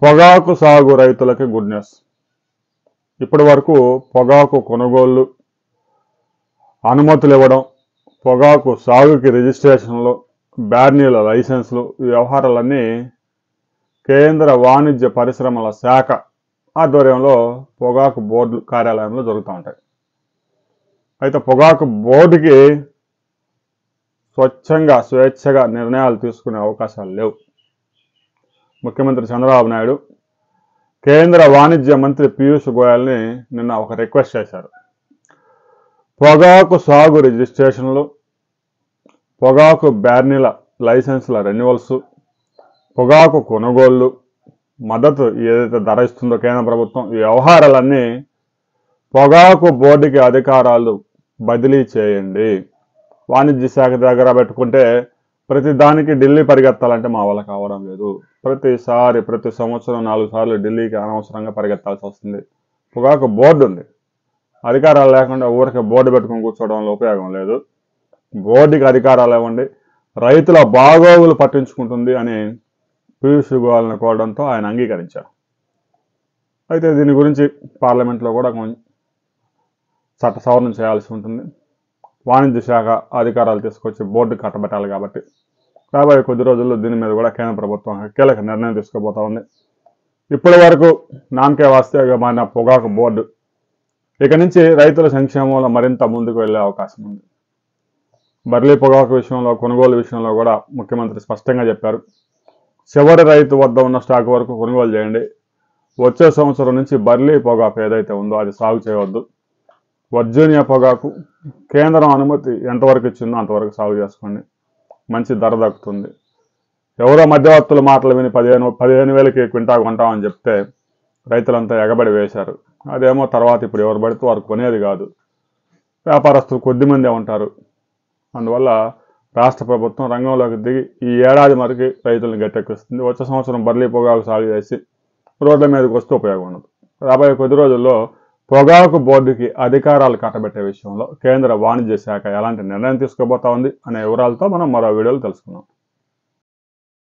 పొగాకు సాగు రైతులకి గుడ్ న్యూస్. ఇప్పటి వరకు పొగాకు కొనుగోళ్లు, అనుమతులు ఇవ్వడం, పొగాకు సాగుకి రిజిస్ట్రేషన్లు, బ్యార్నీల లైసెన్సులు, ఈ వ్యవహారాలన్నీ కేంద్ర వాణిజ్య పరిశ్రమల శాఖ ఆధ్వర్యంలో పొగాకు బోర్డు కార్యాలయంలో జరుగుతూ ఉంటాయి. అయితే పొగాకు బోర్డుకి స్వేచ్ఛగా నిర్ణయాలు తీసుకునే అవకాశాలు లేవు. ముఖ్యమంత్రి చంద్రబాబు నాయుడు కేంద్ర వాణిజ్య మంత్రి పీయూష్ గోయల్ని నిన్న ఒక రిక్వెస్ట్ చేశారు. పొగాకు సాగు రిజిస్ట్రేషన్లు, పొగాకు బ్యార్నీల లైసెన్సుల రెన్యువల్స్, పొగాకు కొనుగోళ్లు, మద్దతు ఏదైతే ధర ఇస్తుందో కేంద్ర ప్రభుత్వం, ఈ వ్యవహారాలన్నీ పొగాకు బోర్డుకి అధికారాలు బదిలీ చేయండి. వాణిజ్య శాఖ దగ్గర పెట్టుకుంటే ప్రతి దానికి ఢిల్లీ పరిగెత్తాలంటే మా వల్ల కావడం లేదు. ప్రతి సంవత్సరం 4 సార్లు ఢిల్లీకి అనవసరంగా పరిగెత్తాల్సి వస్తుంది. పొగాకు బోర్డు ఉంది, అధికారాలు లేకుండా ఊరికే బోర్డు పెట్టుకుని కూర్చోవడం వల్ల ఉపయోగం లేదు. బోర్డుకి అధికారాలు ఇవ్వండి, రైతుల బాగోగులు పట్టించుకుంటుంది అని పీయూష్ గోయల్ని కోరడంతో ఆయన అంగీకరించారు. అయితే దీని గురించి పార్లమెంట్లో కూడా కొంచెం చట్ట సవరణ చేయాల్సి ఉంటుంది. వాణిజ్య శాఖ అధికారాలు తీసుకొచ్చి బోర్డు కట్టబెట్టాలి కాబట్టి రాబోయే కొద్ది రోజుల్లో దీని మీద కూడా కేంద్ర ప్రభుత్వం కీలక నిర్ణయం తీసుకోబోతా ఉంది. ఇప్పటి వరకు నామకే వాస్తేగా మారిన పొగాకు బోర్డు ఇక నుంచి రైతుల సంక్షేమంలో మరింత ముందుకు వెళ్లే అవకాశం ఉంది. బర్లీ పొగాకు విషయంలో, కొనుగోలు విషయంలో కూడా ముఖ్యమంత్రి స్పష్టంగా చెప్పారు. చివరి రైతు వద్ద ఉన్న స్టాక్ వరకు కొనుగోలు చేయండి. వచ్చే సంవత్సరం నుంచి బర్లీ పొగాకు ఏదైతే ఉందో అది సాగు చేయవద్దు. వర్జీనియా పొగాకు కేంద్రం అనుమతి ఎంతవరకు ఇచ్చిందో అంతవరకు సాగు చేసుకోండి, మంచి ధర దక్కుతుంది. ఎవరో మధ్యవర్తుల మాటలు విని 15,000కి క్వింటా కొంటామని చెప్తే రైతులంతా ఎగబడి వేశారు. అదేమో తర్వాత ఇప్పుడు ఎవరు పడితే వారు కొనేది కాదు, వ్యాపారస్తులు కొద్దిమందే ఉంటారు. అందువల్ల రాష్ట్ర ప్రభుత్వం రంగంలోకి దిగి ఈ ఏడాది మరికి రైతులను గట్టెక్కిస్తుంది. వచ్చే సంవత్సరం బర్లీ పొగాకు సాగు చేసి రోడ్ల మీదకి వస్తే ఉపయోగం ఉండదు. రాబోయే కొద్ది రోజుల్లో పొగాకు బోర్డుకి అధికారాలు కట్టబెట్టే విషయంలో కేంద్ర వాణిజ్య శాఖ ఎలాంటి నిర్ణయం తీసుకోబోతా ఉంది అనే వివరాలతో మనం మరో వీడియోలో తెలుసుకుందాం.